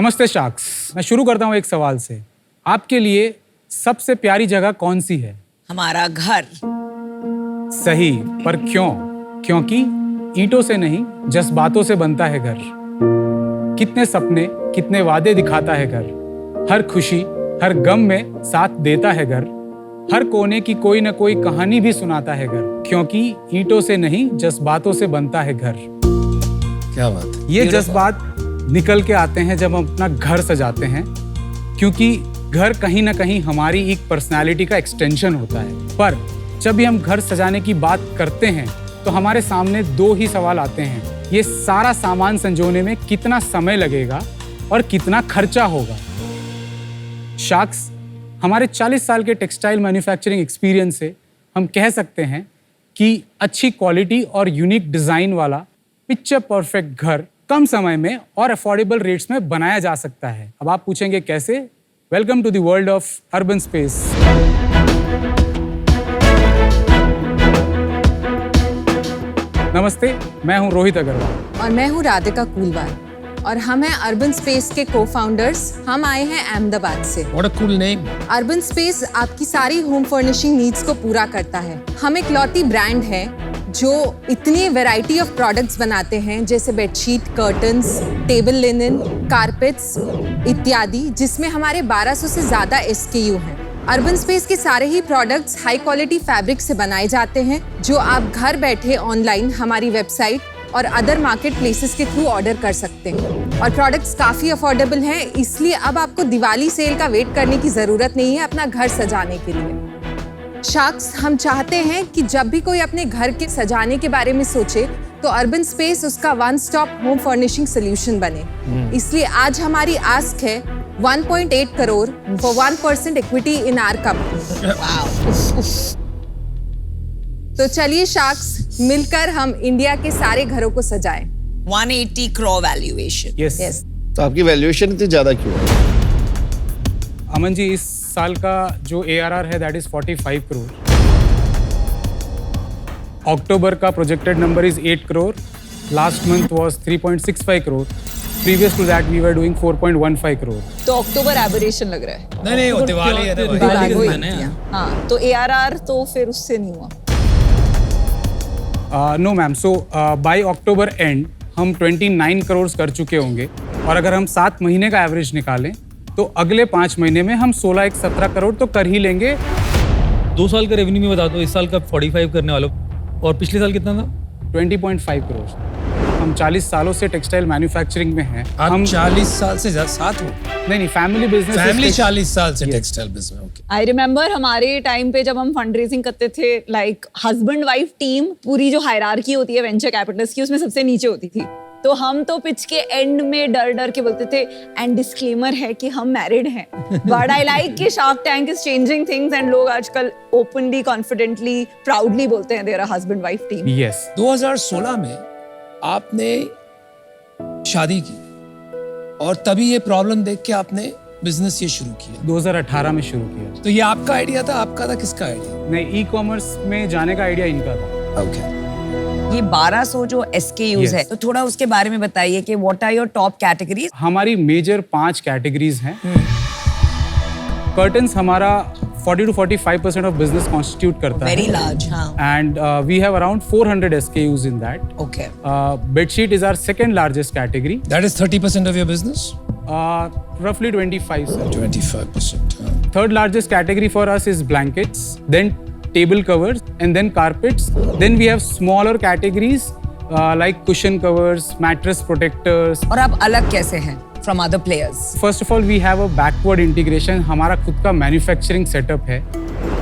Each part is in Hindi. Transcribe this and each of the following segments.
नमस्ते शार्क्स। मैं शुरू करता हूँ एक सवाल से। आपके लिए सबसे प्यारी जगह कौन सी है? हमारा घर। सही, पर क्यों? क्योंकि ईंटों से नहीं, जज्बातों से बनता है घर। कितने सपने, कितने वादे दिखाता है घर। हर खुशी, हर गम में साथ देता है घर। हर कोने की कोई न कोई कहानी भी सुनाता है घर। क्योंकि ईंटों से नहीं, जज्बातों से बनता है घर। क्या बात है। ये जज्बात निकल के आते हैं जब हम अपना घर सजाते हैं, क्योंकि घर कहीं ना कहीं हमारी एक पर्सनालिटी का एक्सटेंशन होता है। पर जब भी हम घर सजाने की बात करते हैं तो हमारे सामने दो ही सवाल आते हैं। ये सारा सामान संजोने में कितना समय लगेगा और कितना खर्चा होगा? शार्क्स, हमारे 40 साल के टेक्सटाइल मैन्युफैक्चरिंग एक्सपीरियंस से हम कह सकते हैं कि अच्छी क्वालिटी और यूनिक डिजाइन वाला पिक्चर परफेक्ट घर कम समय में और अफोर्डेबल रेट्स में बनाया जा सकता है। अब आप पूछेंगे कैसे? Welcome to the world of urban space. नमस्ते, मैं हूं रोहित अग्रवाल और मैं हूं राधिका कुलवाल और हम हैं अर्बन स्पेस के को-फाउंडर्स। हम आए हैं अहमदाबाद से। What a cool name. Urban space आपकी सारी होम फर्निशिंग नीड्स को पूरा करता है। हम एक लौती ब्रांड है जो इतनी वैरायटी ऑफ प्रोडक्ट्स बनाते हैं, जैसे bedsheet, curtains, table linen, carpets इत्यादि, जिसमें हमारे 1200 से ज़्यादा SKU हैं। अर्बन स्पेस के सारे ही प्रोडक्ट्स हाई क्वालिटी फैब्रिक से बनाए जाते हैं, जो आप घर बैठे ऑनलाइन हमारी वेबसाइट और अदर मार्केट प्लेसेस के थ्रू ऑर्डर कर सकते हैं। और प्रोडक्ट्स काफ़ी अफोर्डेबल हैं, इसलिए अब आपको दिवाली सेल का वेट करने की ज़रूरत नहीं है अपना घर सजाने के लिए। शार्क्स, हम चाहते हैं कि जब भी कोई अपने घर के सजाने के बारे में सोचे तो अर्बन स्पेस उसका one stop home furnishing solution बने। इसलिए आज हमारी आस्क है 1.8 crore for 1% equity in our company. तो चलिए शार्क्स, मिलकर हम इंडिया के सारे घरों को सजाएं। 180 करोड़ वैल्यूएशन। यस। तो आपकी वैल्यूएशन इतनी ज्यादा क्यों है? अमन जी, इस साल का जो ARR है दैट इज 45 करोड़। अक्टूबर का projected number is 8 crore. Last month was 3.65 crore. Previous to that we were doing 4.15 crore. तो अक्टूबर एबरेशन लग रहा है। नहीं, वो दिवाली है ना। दिवाली को ही है। हाँ, तो ARR तो फिर उससे नहीं हुआ। No ma'am, so by October end हम 29 करोड़ कर चुके होंगे, और अगर हम 7 महीने का एवरेज निकालें तो अगले 5 महीने में हम 17 करोड़ तो कर ही लेंगे। 2 साल का रेवेन्यू में बता दो, इस साल का 45 करने वालों, और पिछले साल कितना था? 20.5 करोड़। हम 40 सालों से टेक्सटाइल मैन्युफैक्चरिंग में हैं। हम 40 साल से साथ हो? नहीं, फैमिली बिजनेस। फैमिली 40 साल से textile business. Okay. I remember हमारे टाइम पे जब हम फंड रेजिंग करते थे, लाइक हस्बैंड वाइफ टीम, पूरी जो हायरार्की होती है वेंचर कैपिटलिस्ट की, उसमें सबसे नीचे होती थी। तो हम तो पिच के एंड में डर डर के बोलते थे, एंड डिस्क्लेमर है कि हम मैरिड हैं। बट आई लाइक कि shark tank is changing things and लोग आजकल ओपनली, कॉन्फिडेंटली, प्राउडली बोलते हैं there husband wife team. Yes. 2016 में आपने शादी की और तभी ये प्रॉब्लम देख के आपने बिजनेस ये शुरू किया। 2018 में शुरू किया। तो ये आपका आइडिया था? आपका था? किसका आइडिया? नहीं, ई-कॉमर्स में जाने का आइडिया इनका था। ओके। ये 1200 जो SKUs है, तो थोड़ा उसके बारे में बताइए कि what are your top categories? हमारी मेजर 5 कैटेगरीज हैं। कर्टन्स हमारा 40 to 45% ऑफ बिजनेस कॉन्स्टिट्यूट करता है। Very large. हाँ। And we have around 400 SKUs in that. Okay. Bedsheet is our second largest category. That is 30% of your business? Roughly 25, sir. 25%. Third largest category for us is blankets, then table covers, and then carpets. Then we have smaller categories like cushion covers, mattress protectors. और आप अलग कैसे हैं from other players? First of all, we have a backward integration. हमारा खुद का मैन्युफैक्चरिंग सेटअप है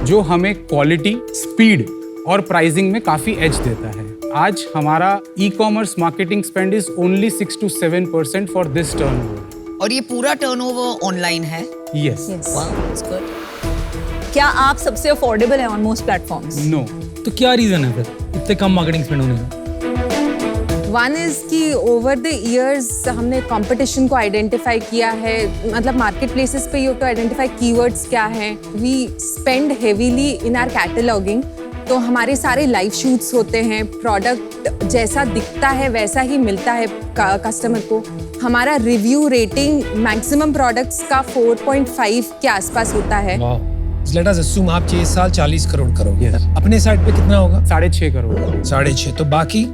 जो हमें क्वालिटी, स्पीड और प्राइसिंग में काफी एज देता है। आज हमारा ecommerce marketing spend is only 6 to 7% for this turnover. और ये पूरा टर्नओवर ऑनलाइन है? यस। Wow, that's good. क्या आप सबसे अफोर्डेबल हैं ऑन मोस्ट प्लेटफॉर्म्स? नो। तो क्या रीजन है फिर इतने कम मार्केटिंग स्पेंड होने का? वन इज कि ओवर द इयर्स हमने कंपटीशन को आइडेंटिफाई किया है, मतलब मार्केट प्लेसेस पे यू टू आइडेंटिफाई कीवर्ड्स क्या हैं। We spend heavily in our cataloguing, तो हमारे सारे लाइव शूट्स होते हैं। प्रोडक्ट जैसा दिखता है वैसा ही मिलता है कस्टमर को। हमारा रिव्यू रेटिंग मैक्सिमम प्रोडक्ट्स का 4.5 के आसपास होता है। लेट अस अस्यूम आप ये साल 40 करोड़ करोगे, Yes. अपने साइड पे कितना होगा? 6.5 करोड़। 6.5। तो बाकी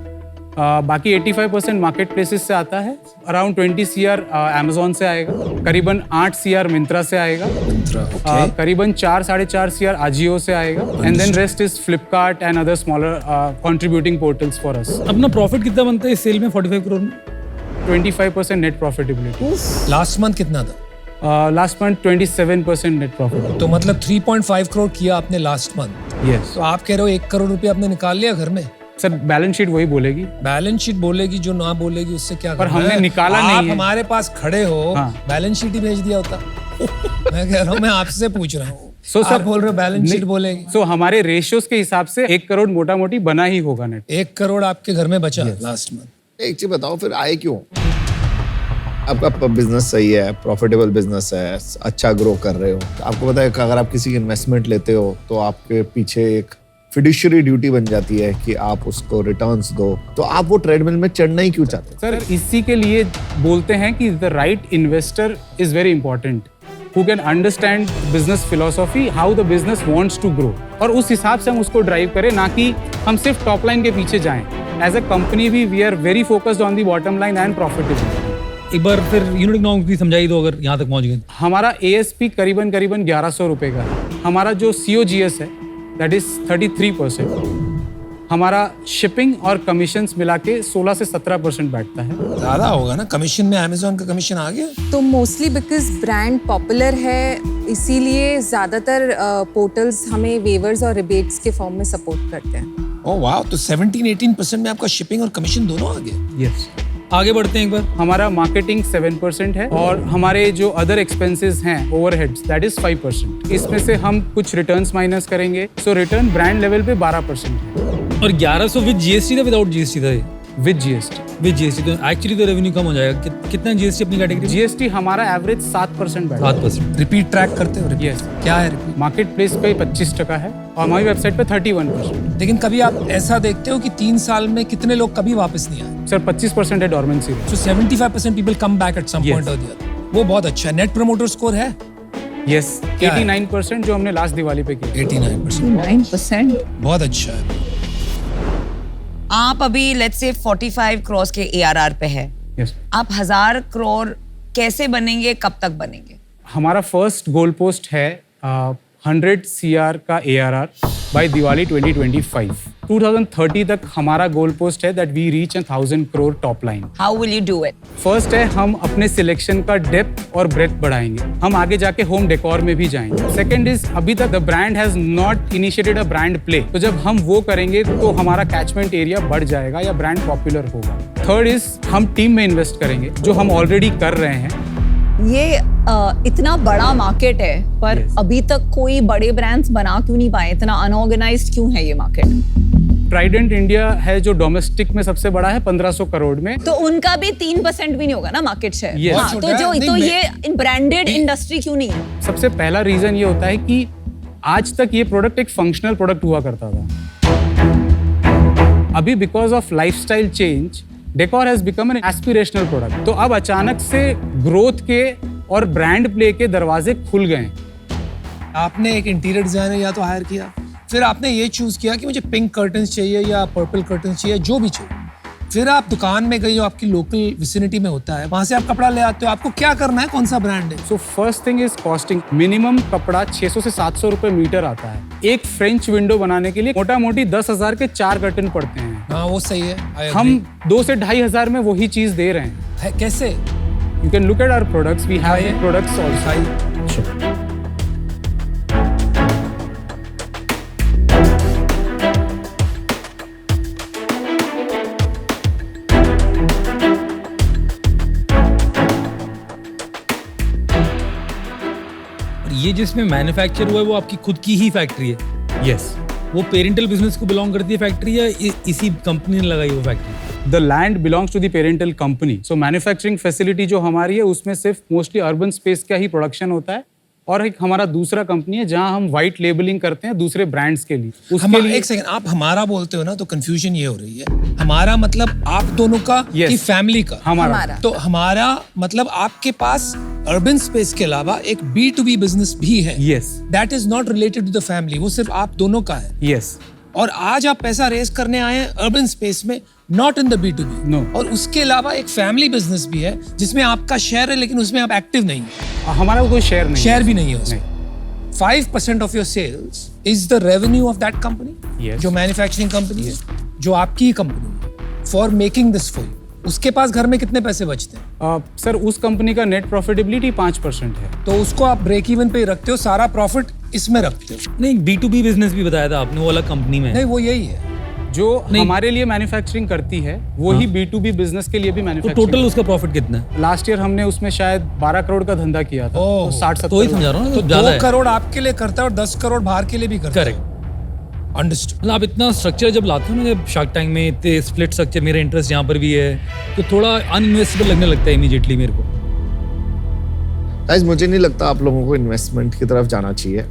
बाकी 85% मार्केट प्लेसेस से आता है, अराउंड 20 CR अमेजोन से आएगा, करीबन 8 CR मिंत्रा से आएगा, करीबन 4-4.5 CR आजियो से आएगा, and then rest is Flipkart and other smaller contributing portals for us. अपना प्रॉफिट कितना बनता है इस सेल में 45 करोड़ में? 25% नेट प्रॉफिटेबिलिटी। लास्ट मंथ कितना था? Last month 27% net profit. तो मतलब 3.5 करोड़ किया आपने लास्ट मंथ। यस तो आप कह रहे हो 1 करोड़ रुपए आपने निकाल लिया घर में? सर, बैलेंस शीट वही बोलेगी। बैलेंस शीट बोलेगी, जो ना बोलेगी उससे क्या पर करना हमने है? निकाला नहीं आप है। हमारे पास खड़े हो, हाँ। बैलेंस शीट ही भेज दिया होता। मैं कह रहा हूँ, मैं आपसे पूछ रहा हूँ। So, आप सर, बोल रहे हो बैलेंस शीट बोलेगी। सो हमारे रेशियोज के हिसाब से 1 करोड़ मोटा मोटी बना ही होगा नेट। 1 करोड़ आपके घर में बचा लास्ट मंथ। एक चीज बताओ, फिर आए क्यों? आपका बिजनेस सही है, प्रॉफिटेबल बिजनेस है, अच्छा ग्रो कर रहे हो। आपको पता है कि अगर आप किसी की इन्वेस्टमेंट लेते हो तो आपके पीछे एक फिड्यूशियरी ड्यूटी बन जाती है कि आप उसको रिटर्न्स दो। तो आप वो ट्रेडमिल में चढ़ना ही क्यों चाहते हो? सर, इसी के लिए बोलते हैं कि the right investor is very important, who can understand business philosophy, how the business wants to grow, और उस हिसाब से हम उसको ड्राइव करें, ना कि हम सिर्फ टॉप लाइन के पीछे जाएं। As a company we are very focused on the bottom line and profitability. एक बार फिर यूनिट इकोनॉमिक्स भी समझाई दो अगर यहाँ तक पहुँच गए। हमारा ASP करीबन 1100 रुपए का है। हमारा जो COGS है दैट इज 33%। हमारा शिपिंग और कमीशंस मिला के 16 से 17% बैठता है। ज्यादा होगा ना कमीशन में? अमेजोन का कमीशन आ गया? तो मोस्टली बिकॉज ब्रांड पॉपुलर है, इसीलिए ज्यादातर पोर्टल्स हमें वेवर्स और रिबेट्स के फॉर्म में सपोर्ट करते हैं। ओह वाह, तो 17-18% में आपका शिपिंग और कमीशन दोनों आ गए। यस। आगे बढ़ते हैं एक बार। हमारा मार्केटिंग 7% है, और हमारे जो अदर एक्सपेंसेस हैं, ओवरहेड्स, दैट इज 5%। इसमें से हम कुछ रिटर्न्स माइनस करेंगे, सो रिटर्न ब्रांड लेवल पे 12% है। और 1100 विद GST था विदाउट GST था ये? With GST। विद GST तो एक्चुअली तो रेवेन्यू कम हो जाएगा। कितना GST अपनी कैटेगरी? GST हमारा एवरेज 7% बैठता है। 7%। रिपीट ट्रैक करते हो? Yes. क्या है रिपीट? मार्केट प्लेस पे 25% है, और हमारी वेबसाइट पे 31%। लेकिन कभी आप ऐसा देखते हो कि 3 साल में कितने लोग कभी वापस नहीं आए? सर, 25% है dormancy. So 75% people come back at some Yes. point or the other. वो बहुत अच्छा है। नेट प्रमोटर स्कोर है यस, क्या है? 89% जो हमने लास्ट दिवाली पे किया। 89%। 9%। बहुत अच्छा है। आप अभी लेट्स से 45 करोड़ के ARR पे है, यस। आप 1000 करोड़ कैसे बनेंगे, कब तक बनेंगे? हमारा फर्स्ट गोल पोस्ट है 100 CR का ARR बाय दिवाली 2025। 2030 तक हमारा गोल पोस्ट है that we reach 1000 crore top line. How will you do it? First है, हम अपने सिलेक्शन का डेप्थ और ब्रेथ बढ़ाएंगे। हम आगे जाके होम डेकोर में भी जाएंगे। सेकंड इज, अभी तक the brand has not initiated a brand play, तो जब हम वो करेंगे तो हमारा कैचमेंट एरिया बढ़ जाएगा या ब्रांड पॉपुलर होगा। थर्ड इज, हम टीम में इन्वेस्ट करेंगे, जो हम ऑलरेडी कर रहे हैं। ये इतना बड़ा मार्केट है, पर Yes. अभी तक कोई बड़े ब्रांड्स बना क्यों नहीं पाए? इतना अनऑर्गेनाइज्ड क्यों है ये मार्केट? ट्राइडेंट इंडिया है जो डोमेस्टिक में सबसे बड़ा है 1500 करोड़ में। तो उनका भी 3% भी नहीं होगा ना मार्केट शेयर। Yes. हाँ, छोटा तो है। जो नहीं, तो मैं- ये ब्रांडेड इंडस्ट्री क्यों नहीं है? सबसे पहला रीजन ये होता है कि आज तक ये प्रोडक्ट एक फंक्शनल प्रोडक्ट हुआ करता था। अभी because of lifestyle change, decor has become an aspirational product. तो अब अचानक से ग्रोथ के और ब्रांड प्ले के दरवाजे खुल गए। आपने एक इंटीरियर डिजाइनर या तो हायर किया, फिर आपने ये चूज किया कि मुझे पिंक कर्टन्स चाहिए या पर्पल कर्टन्स चाहिए, जो भी चाहिए। फिर आप दुकान में गए जो आपकी लोकल विसिनिटी में होता है, वहां से आप कपड़ा ले आते हो। आपको क्या करना है, कौन सा ब्रांड है? So first thing is costing. Minimum कपड़ा 600 से 700 रुपए मीटर आता है। एक फ्रेंच विंडो बनाने के लिए मोटा मोटी 10,000 के 4 कर्टन पड़ते हैं। हाँ, वो सही है। I agree. हम 2 से 2,500 में वही चीज दे रहे हैं। है कैसे? You can look at our products, we have दिखाइए। Products also. और ये जिसमें मैन्युफैक्चर हुआ है वो आपकी खुद की ही फैक्ट्री है? यस। वो पेरेंटल बिजनेस को बिलोंग करती है फैक्ट्री, या इसी कंपनी ने लगाई वो factory? The land belongs to the parental company. So manufacturing facility जो हमारी है उसमें सिर्फ मोस्टली अर्बन स्पेस का ही प्रोडक्शन होता है, और एक हमारा दूसरा कंपनी है जहां हम वाइट लेबलिंग करते हैं दूसरे ब्रांड्स के लिए। उसके लिए एक सेकंड, आप हमारा बोलते हो ना तो कंफ्यूजन ये हो रही है। हमारा मतलब आप दोनों का Yes. कि फैमिली का? हमारा तो हमारा मतलब आपके पास अर्बन स्पेस के अलावा एक B2B बिजनेस भी है। Yes that is not related to the family, वो सिर्फ आप दोनों का है। यस और आज आप पैसा रेस करने आए हैं अर्बन स्पेस में, not in the B2B। No. और उसके अलावा एक फैमिली बिजनेस भी है जिसमें आपका शेयर है लेकिन उसमें आप एक्टिव नहीं है, हमारा कोई शेयर नहीं शेयर भी नहीं है उसमें। 5% of your sales is the revenue of that company, Yes. जो मैन्युफैक्चरिंग कंपनी है, जो आपकी ही कंपनी है, for making this for you. उसके पास घर में कितने पैसे बचते हैं? सर उस कंपनी का नेट प्रॉफिटेबिलिटी 5% है। तो उसको आप ब्रेक इवन पे ही रखते हो, सारा प्रॉफिट इसमें रखते हो। नहीं, B2B बिजनेस भी बताया था आपने, वो अलग कंपनी में है। नहीं, वो यही है। जो हमारे लिए मैन्युफैक्चरिंग करती है वो ही B2B बिजनेस के लिए भी तो मैन्युफैक्चरिंग। टोटल उसका प्रॉफिट कितना है? लास्ट ईयर हमने उसमें शायद 12 करोड़ का धंधा किया था, ओह, तो 60-70 तो ही समझा रहा हूँ ना, तो तो ज्यादा 2 है। करोड़ आपके लिए करता है और 10 करोड़ बाहर के लिए भी करता है। करेक्ट। अंडरस्टूड। मतलब आप इतना स्ट्रक्चर जब लाते हो ना, जब शार्क टैंक में इतने स्प्लिट स्ट्रक्चर, मेरा इंटरेस्ट यहाँ पर भी है, तो थोड़ा अनइन्वेस्टेबल लगने लगता है इमीडिएटली मेरे को। गाइस, मुझे नहीं लगता आप लोगों को इन्वेस्टमेंट की तरफ जाना चाहिए।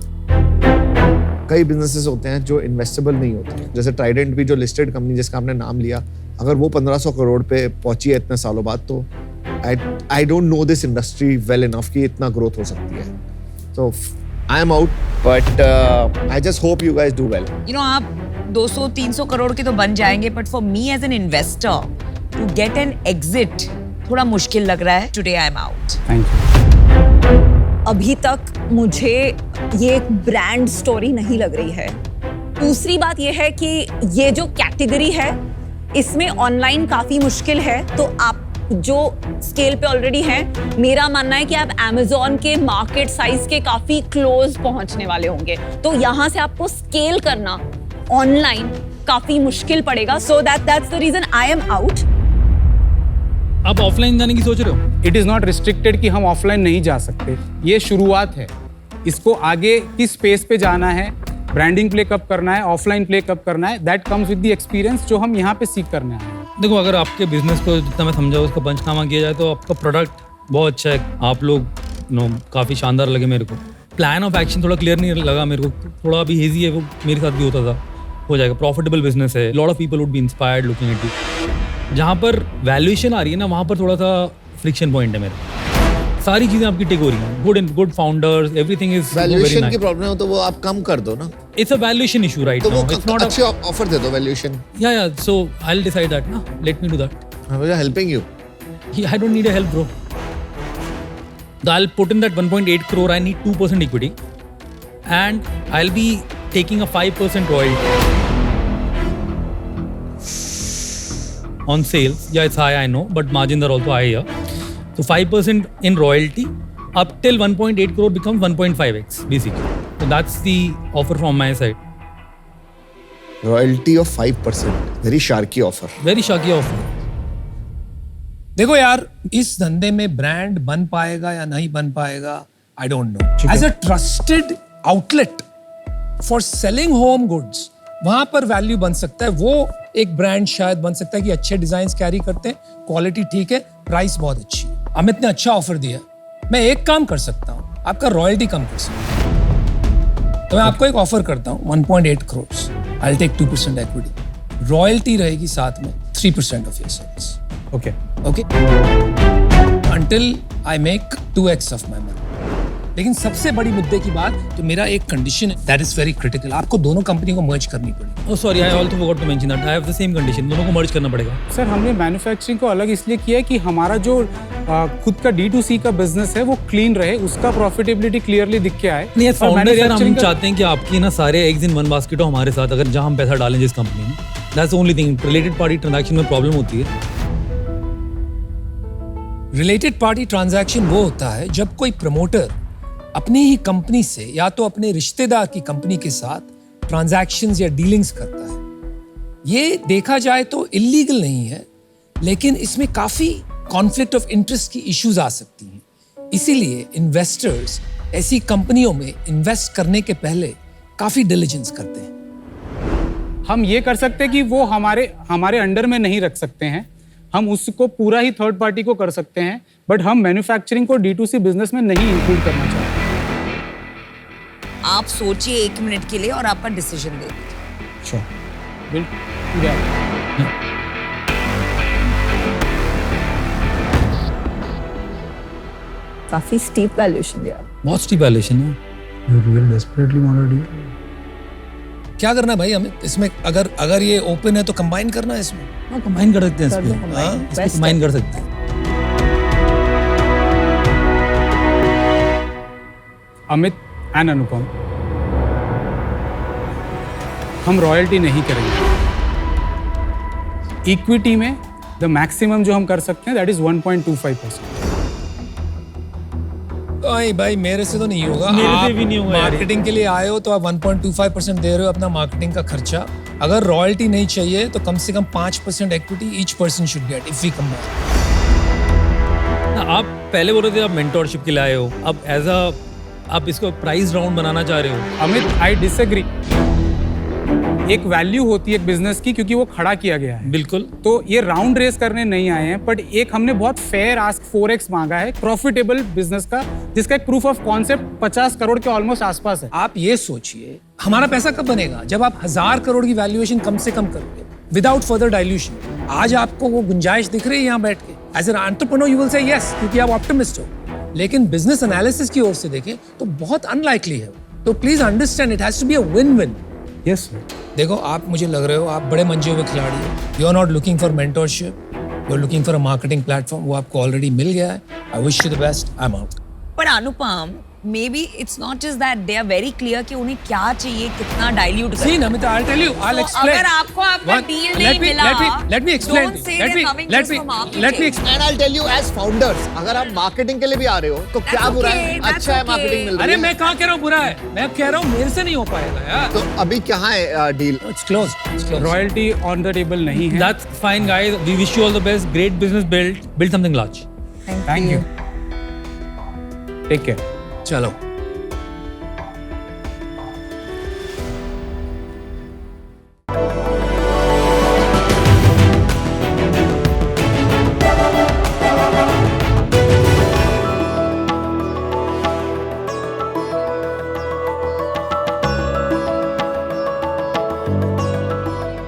कई बिजनेसेस होते हैं जो इन्वेस्टेबल नहीं होते हैं, जैसे ट्राइडेंट भी जो लिस्टेड कंपनी जिसका आपने नाम लिया, अगर वो 1500 करोड़ पे पहुंची है इतने सालों बाद, तो I don't know this industry well enough कि इतना ग्रोथ हो सकती है। So I am out, but I just hope you guys do well. You know, आप 200-300 करोड़ के तो बन जाएंगे, but for me as an investor to get an exit थोड़ा मुश्किल लग रहा है। Today I am out. Thank you. अभी तक मुझे ये एक ब्रांड स्टोरी नहीं लग रही है। दूसरी बात ये है कि ये जो कैटेगरी है इसमें ऑनलाइन काफी मुश्किल है, तो आप जो स्केल पे ऑलरेडी हैं, मेरा मानना है कि आप Amazon के मार्केट साइज के काफी क्लोज पहुंचने वाले होंगे, तो यहाँ से आपको स्केल करना ऑनलाइन काफी मुश्किल पड़ेगा। So that's the reason I am out. आप ऑफलाइन जाने की सोच रहे हो? इट इज नॉट रिस्ट्रिक्टेड कि हम ऑफलाइन नहीं जा सकते, ये शुरुआत है। इसको आगे किस स्पेस पे जाना है, ब्रांडिंग प्ले कब करना है, ऑफलाइन प्ले कब करना है, that comes with the experience जो हम यहाँ पे सीख करने आए हैं। देखो, अगर आपके बिजनेस को जितना मैं समझा उसका पंचनामा किया जाए तो आपका प्रोडक्ट बहुत अच्छा है, आप लोग काफ़ी शानदार लगे मेरे को। प्लान ऑफ एक्शन थोड़ा क्लियर नहीं लगा मेरे को, थोड़ा भी हेजी है, वो मेरे साथ भी होता था। हो जाएगा, प्रॉफिटेबल बिजनेस है, lot of people would be inspired looking at it. जहाँ पर वैल्यूएशन आ रही है ना, वहाँ पर थोड़ा सा फ्रिक्शन पॉइंट है मेरे। सारी चीज़ें आपकी टिक हो रही हैं, good founders, everything is valuation की प्रॉब्लम हो तो वो आप कम कर दो ना, it's a valuation issue right तो नाउ, वो इट्स नॉट अच्छे ऑफर दे दो वैल्यूएशन। या सो आई विल डिसाइड दैट ना, let me do that. I am helping you. I don't need a help, bro. I'll put in that 1.8 crore. I need 2% equity, and I'll be taking a 5% royalty on sales. Yeah, it's high, I know, but margins are also high here. So 5% in royalty up till 1.8 crore becomes 1.5x basically. So that's the offer from my side. Royalty of 5%, very Sharky offer. Very shaky offer. देखो यार, इस धंधे में ब्रांड बन पाएगा या नहीं बन पाएगा, I don't know. As a trusted outlet for selling home goods, वहां पर वैल्यू बन सकता है। वो एक ब्रांड शायद बन सकता है कि अच्छे डिजाइन कैरी करते हैं, क्वालिटी ठीक है, प्राइस बहुत अच्छी है। अमित ने अच्छा ऑफर दिया, मैं एक काम कर सकता हूँ, आपका रॉयल्टी कम कर सकता हूँ। तो मैं आपको एक ऑफर करता हूँ, 1.8 crore, I will take 2% equity, royalty रहेगी साथ में 3% of your sales. Okay Okay, until I make 2x of my money. लेकिन सबसे बड़ी मुद्दे की बात, तो मेरा एक कंडीशन है that is very critical, आपको दोनों कंपनी को मर्ज करनी पड़ेगी। Oh sorry, I also forgot to mention that. I have the same condition. दोनों को मर्ज करना पड़ेगा। सर, हमने मैन्युफैक्चरिंग को अलग इसलिए किया है कि हमारा जो खुद का D2C का बिजनेस है वो क्लीन रहे, उसका प्रॉफिटेबिलिटी क्लियरली दिख के आए। नहीं, और फाउंडर यार, हम manufacturing का- चाहते हैं कि आपकी ना सारे एग्स इन वन बास्केट हो हमारे साथ, अगर जहां हम पैसा डालें जिस कंपनी में। That's the only thing. Related party transaction में प्रॉब्लम होती है। रिलेटेड पार्टी ट्रांजैक्शन वो होता है जब कोई प्रमोटर अपनी ही कंपनी से या तो अपने रिश्तेदार की कंपनी के साथ ट्रांजैक्शंस या डीलिंग्स करता है। ये देखा जाए तो इलीगल नहीं है, लेकिन इसमें काफी कॉन्फ्लिक्ट ऑफ इंटरेस्ट की इश्यूज आ सकती हैं। इसीलिए इन्वेस्टर्स ऐसी कंपनियों में इन्वेस्ट करने के पहले काफी डिलिजेंस करते हैं। हम ये कर सकते हैं कि वो हमारे अंडर में नहीं रख सकते हैं, हम उसको पूरा ही थर्ड पार्टी को कर सकते हैं, बट हम मैन्युफैक्चरिंग को D2C बिजनेस में नहीं इंक्लूड करना चाहते। आप सोचिए 1 मिनट के लिए और आपका डिसीजन दे दीजिए। श्योर, बिल्कुल। काफी स्टीप वैल्यूएशन दिया। बहुत स्टीप वैल्यूएशन है। क्या करना है भाई हमें इसमें? अगर ये ओपन है तो कंबाइन करना है इसमें। हाँ, कंबाइन कर सकते हैं कर दो इसमें। combine, हाँ, इसमें best कंबाइन कर सकते हैं। अमित एंड अनुपम, हम रॉयल्टी नहीं करेंगे। इक्विटी में द मैक्सिमम जो हम कर सकते हैं दैट इज 1.25%। भाई मेरे से तो नहीं होगा। मेरे से आप भी नहीं होगा यार। मार्केटिंग के लिए आए हो तो आप 1.25% दे रहे हो अपना मार्केटिंग का खर्चा। अगर रॉयल्टी नहीं चाहिए तो कम से कम 5% equity each person should get if we combine. आप पहले बोल रहे थे आप मेंटोरशिप के लिए आए हो, अब आप इसको प्राइस राउंड बनाना चाह रहे हो। Amit, I disagree. एक वैल्यू होती है एक बिजनेस की क्योंकि वो खड़ा किया गया है। बिल्कुल। तो ये राउंड रेस करने नहीं आए हैं, बट एक हमने बहुत फेयर आस्क 4x मांगा है प्रॉफिटेबल बिजनेस का, जिसका एक प्रूफ ऑफ कॉन्सेप्ट 50 करोड़ के ऑलमोस्ट आसपास है। आप ये सोचिए हमारा पैसा कब बनेगा? जब आप 1000 करोड़ की वैल्यूएशन कम से कम करोगे विदाउट फर्दर डाइल्यूशन। आज आपको वो गुंजाइश दिख रही है यहाँ बैठ के? As an entrepreneur you will say yes, क्योंकि आप ऑप्टिमिस्ट हो। लेकिन बिजनेस एनालिसिस की ओर से देखें तो बहुत अनलाइकली है। तो please understand it has to be a win win. Yes. देखो आप मुझे लग रहे हो आप बड़े मंजे हुए खिलाड़ी हो। You are not looking for mentorship, you are looking for a marketing platform. वो आपको ऑलरेडी मिल गया है। I wish you the best. I am out. पर Anupam, maybe it's not just that, they are very clear कि उन्हें क्या चाहिए, कितना dilute See, Namita, I'll tell you. I'll So, explain. अगर आपको आपका One- deal let नहीं me- मिला, let me explain. don't say Let they're me- coming let just me- for marketing. let me explain. And I tell you as founders, अगर आप मार्केटिंग के लिए भी आ रहे हो तो क्या बुरा है? okay, that's अच्छा है, okay. मार्केटिंग मिल अरे रही है। मैं कहाँ कह रहा हूँ बुरा है? मैं कह रहा हूँ मेरे से नहीं हो पाएगा यार। तो अभी कहाँ है deal? It's closed. It's closed. Royalty on the table नहीं है। That's fine, guys. We wish you all the best. Great business build something large. Thank you. Take care. चलो